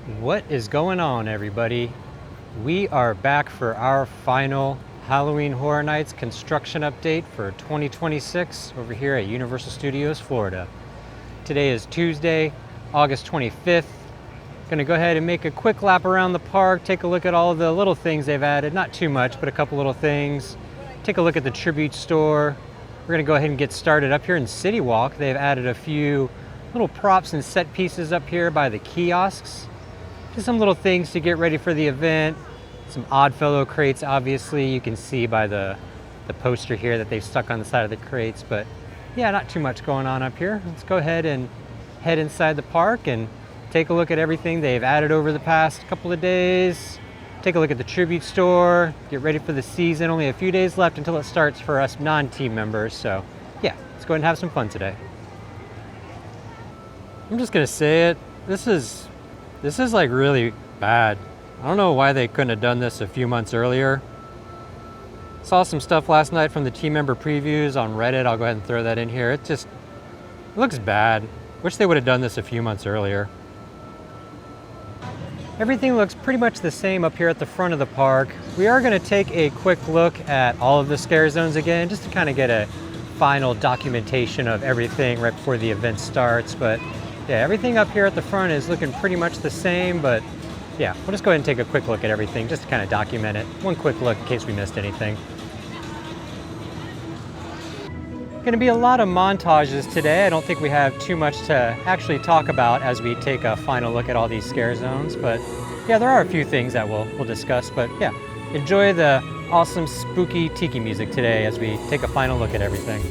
What is going on, everybody? We are back for our final Halloween Horror Nights construction update for 2026 over here at Universal Studios, Florida. Today is Tuesday, August 25th. Gonna go ahead and make a quick lap around the park, take a look at all of the little things they've added. Not too much, but a couple little things. Take a look at the tribute store. We're gonna go ahead and get started up here in City Walk. They've added a few little props and set pieces up here by the kiosks. Just some little things to get ready for the event. Some Oddfellow crates, obviously. You can see by the poster here that they've stuck on the side of the crates. But yeah, not too much going on up here. Let's go ahead and head inside the park and take a look at everything they've added over the past couple of days. Take a look at the tribute store. Get ready for the season. Only a few days left until it starts for us non-team members. So yeah, let's go ahead and have some fun today. I'm just gonna say it. This is like really bad. I don't know why they couldn't have done this a few months earlier. Saw some stuff last night from the team member previews on Reddit. I'll go ahead and throw that in here. It looks bad. Wish they would have done this a few months earlier. Everything looks pretty much the same up here at the front of the park. We are going to take a quick look at all of the scare zones again, just to kind of get a final documentation of everything right before the event starts. But yeah, everything up here at the front is looking pretty much the same, but yeah, we'll just go ahead and take a quick look at everything just to kind of document it. One quick look in case we missed anything. Going to be a lot of montages today. I don't think we have too much to actually talk about as we take a final look at all these scare zones, but yeah, there are a few things that we'll discuss. But yeah, enjoy the awesome spooky tiki music today as we take a final look at everything.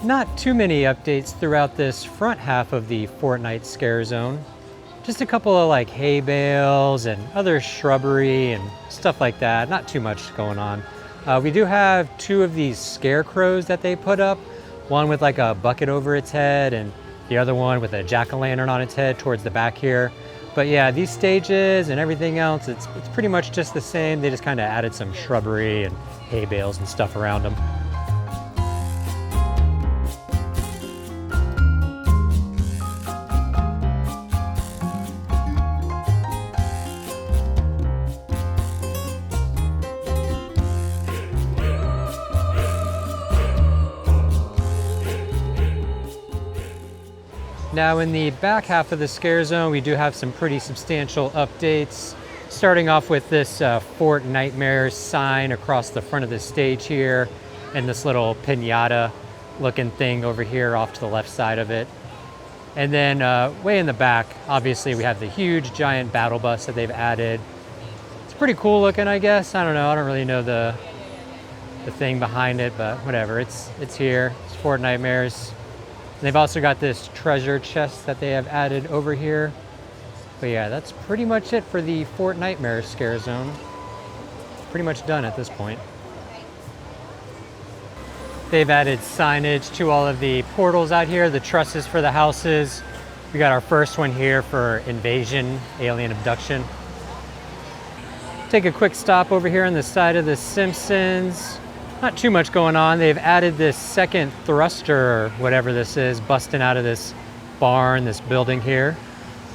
Not too many updates throughout this front half of the Fortnite scare zone. Just a couple of like hay bales and other shrubbery and stuff like that. Not too much going on. We do have two of these scarecrows that they put up. One with like a bucket over its head and the other one with a jack-o'-lantern on its head towards the back here. But yeah, these stages and everything else, it's pretty much just the same. They just kind of added some shrubbery and hay bales and stuff around them. Now in the back half of the scare zone, we do have some pretty substantial updates. Starting off with this Fort Nightmare sign across the front of the stage here, and this little pinata looking thing over here off to the left side of it. And then way in the back, obviously we have the huge giant battle bus that they've added. It's pretty cool looking, I guess. I don't know, I don't really know the thing behind it, but whatever, it's here. It's Fort Nightmares. And they've also got this treasure chest that they have added over here. But yeah, that's pretty much it for the Fort Nightmare scare zone. Pretty much done at this point. They've added signage to all of the portals out here, the trusses for the houses. We got our first one here for invasion, alien abduction. Take a quick stop over here on the side of the Simpsons. Not too much going on. They've added this second thruster, or whatever this is, busting out of this barn, this building here.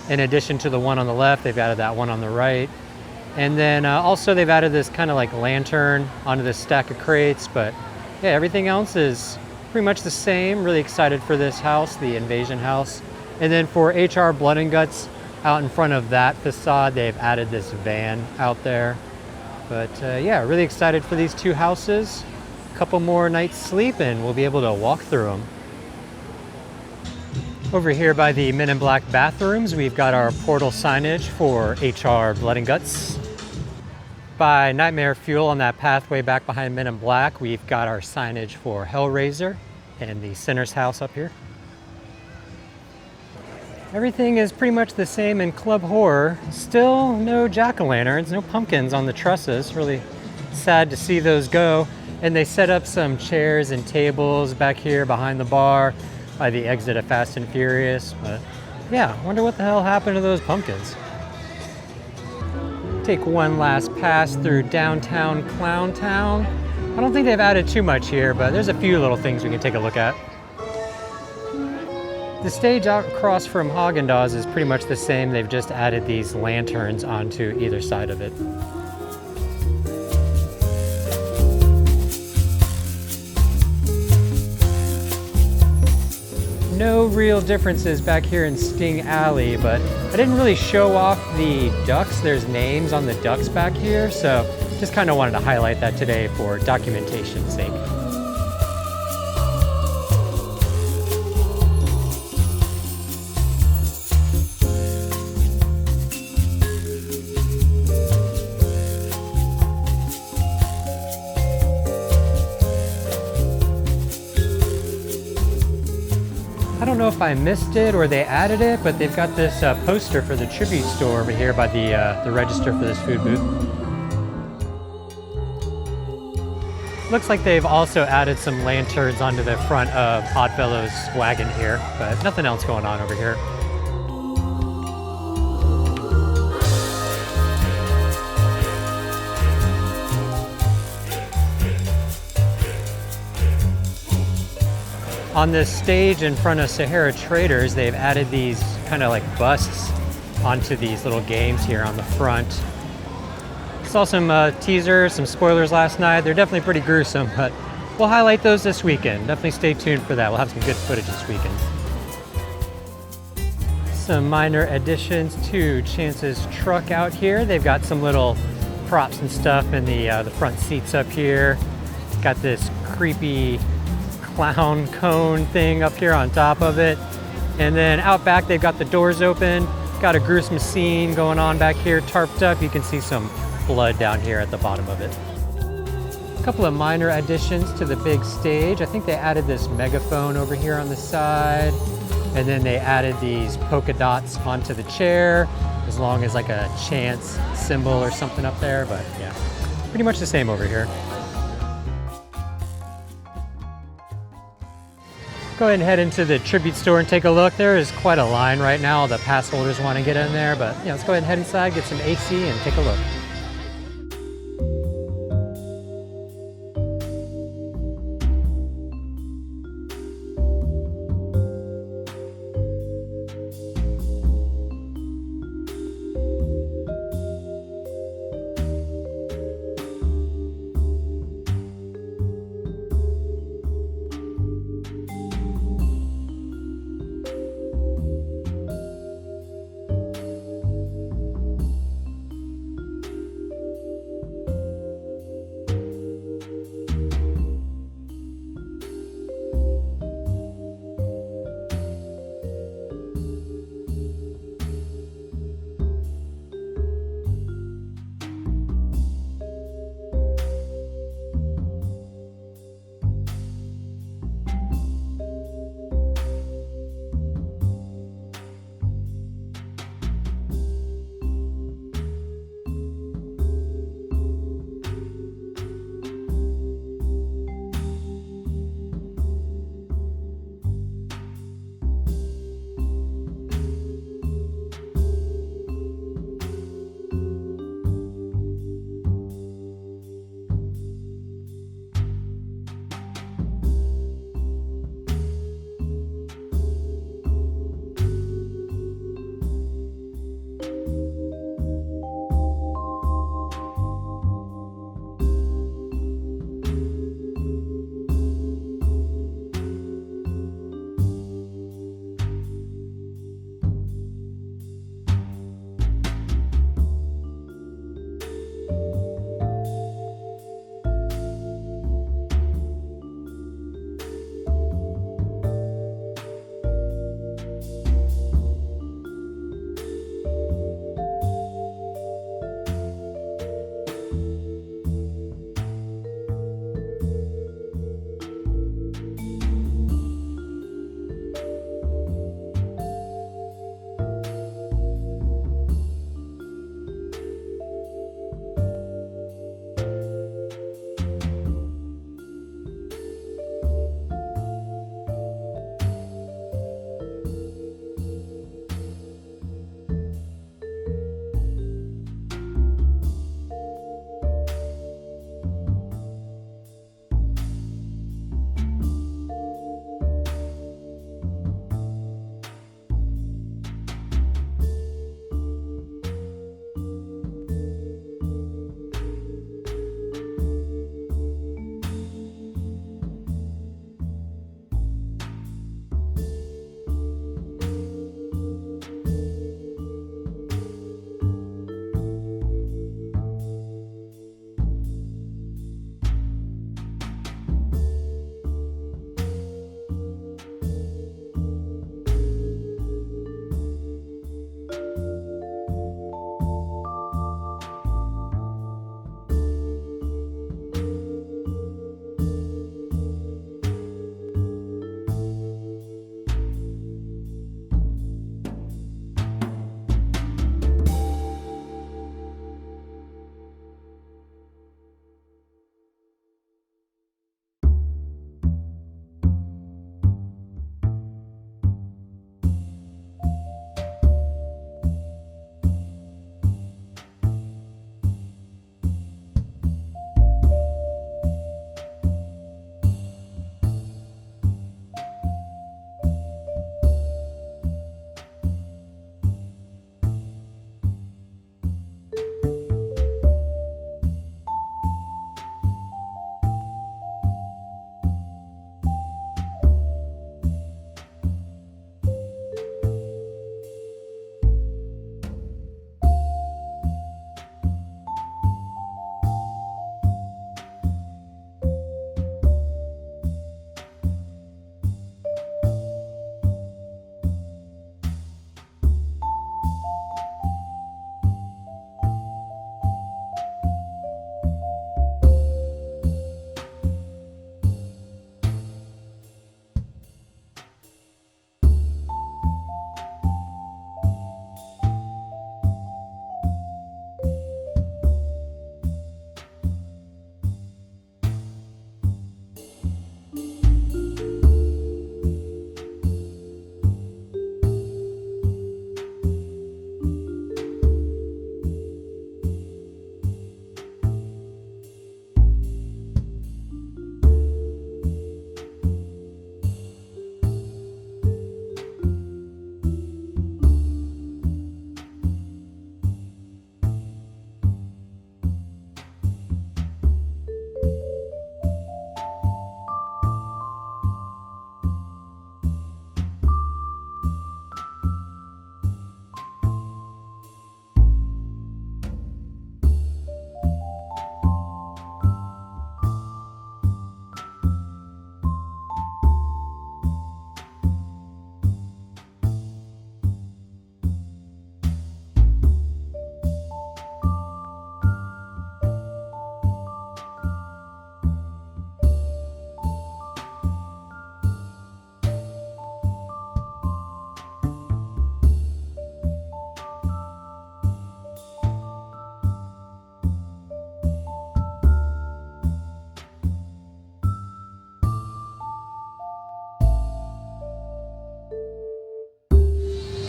In addition to the one on the left, they've added that one on the right. And then also they've added this kind of like lantern onto this stack of crates, but yeah, everything else is pretty much the same. Really excited for this house, the invasion house. And then for HR Blood and Guts, out in front of that facade, they've added this van out there. But yeah, really excited for these two houses. A couple more nights sleep and we'll be able to walk through them. Over here by the Men in Black bathrooms, we've got our portal signage for HR Blood and Guts. By Nightmare Fuel on that pathway back behind Men in Black, we've got our signage for Hellraiser and the Sinner's House up here. Everything is pretty much the same in Club Horror. Still no jack-o'-lanterns, no pumpkins on the trusses. Really sad to see those go. And they set up some chairs and tables back here behind the bar by the exit of Fast and Furious. But yeah, wonder what the hell happened to those pumpkins. Take one last pass through downtown Clown Town. I don't think they've added too much here, but there's a few little things we can take a look at. The stage out across from Haagen-Dazs is pretty much the same. They've just added these lanterns onto either side of it. No real differences back here in Sting Alley, but I didn't really show off the ducks. There's names on the ducks back here, so just kind of wanted to highlight that today for documentation's sake. I don't know if I missed it or they added it, but they've got this poster for the tribute store over here by the register for this food booth. Looks like they've also added some lanterns onto the front of Oddfellow's wagon here, but nothing else going on over here. On this stage in front of Sahara Traders, they've added these kind of like busts onto these little games here on the front. Saw some teasers, some spoilers last night. They're definitely pretty gruesome, but we'll highlight those this weekend. Definitely stay tuned for that. We'll have some good footage this weekend. Some minor additions to Chance's truck out here. They've got some little props and stuff in the front seats up here. Got this creepy clown cone thing up here on top of it. And then out back, they've got the doors open. Got a gruesome scene going on back here, tarped up. You can see some blood down here at the bottom of it. A couple of minor additions to the big stage. I think they added this megaphone over here on the side. And then they added these polka dots onto the chair, as long as like a chance symbol or something up there. But yeah, pretty much the same over here. Go ahead and head into the tribute store and take a look. There is quite a line right now. The pass holders want to get in there, but yeah, let's go ahead and head inside, get some AC and take a look.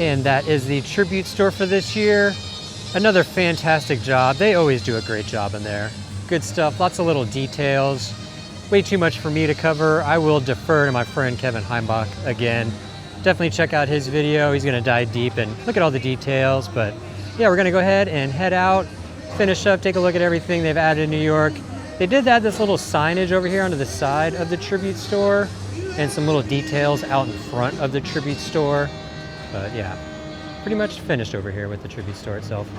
And that is the tribute store for this year. Another fantastic job. They always do a great job in there. Good stuff, lots of little details. Way too much for me to cover. I will defer to my friend Kevin Heimbach again. Definitely check out his video. He's gonna dive deep and look at all the details. But yeah, we're gonna go ahead and head out, finish up, take a look at everything they've added in New York. They did add this little signage over here onto the side of the tribute store and some little details out in front of the tribute store. But yeah, pretty much finished over here with the tribute store itself.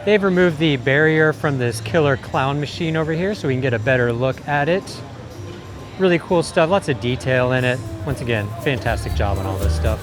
They've removed the barrier from this killer clown machine over here so we can get a better look at it. Really cool stuff, lots of detail in it. Once again, fantastic job on all this stuff.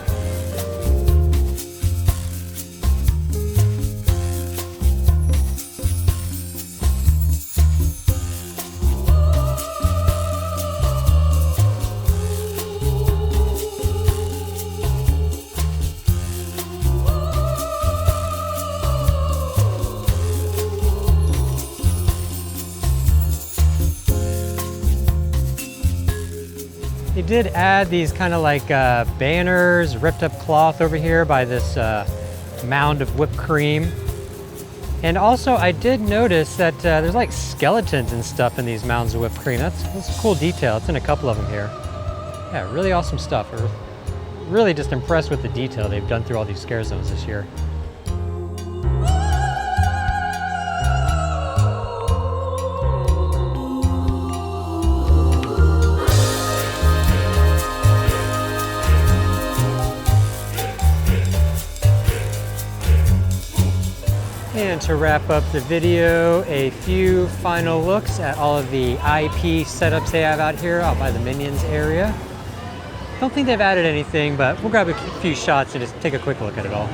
They did add these kind of like banners, ripped up cloth over here by this mound of whipped cream. And also I did notice that there's like skeletons and stuff in these mounds of whipped cream. That's a cool detail. It's in a couple of them here. Yeah, really awesome stuff. We're really just impressed with the detail they've done through all these scare zones this year. And to wrap up the video, a few final looks at all of the IP setups they have out here out by the Minions area. Don't think they've added anything, but we'll grab a few shots and just take a quick look at it all.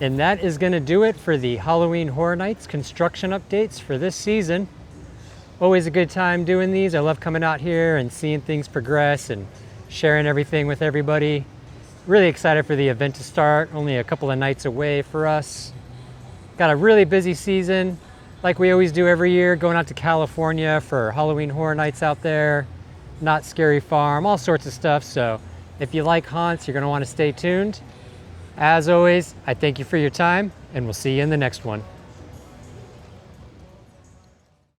And that is going to do it for the Halloween Horror Nights construction updates for this season. Always a good time doing these. I love coming out here and seeing things progress and sharing everything with everybody. Really excited for the event to start. Only a couple of nights away for us. Got a really busy season, like we always do every year, going out to California for Halloween Horror Nights out there. Not Scary Farm, all sorts of stuff. So if you like haunts, you're going to want to stay tuned. As always, I thank you for your time, and we'll see you in the next one.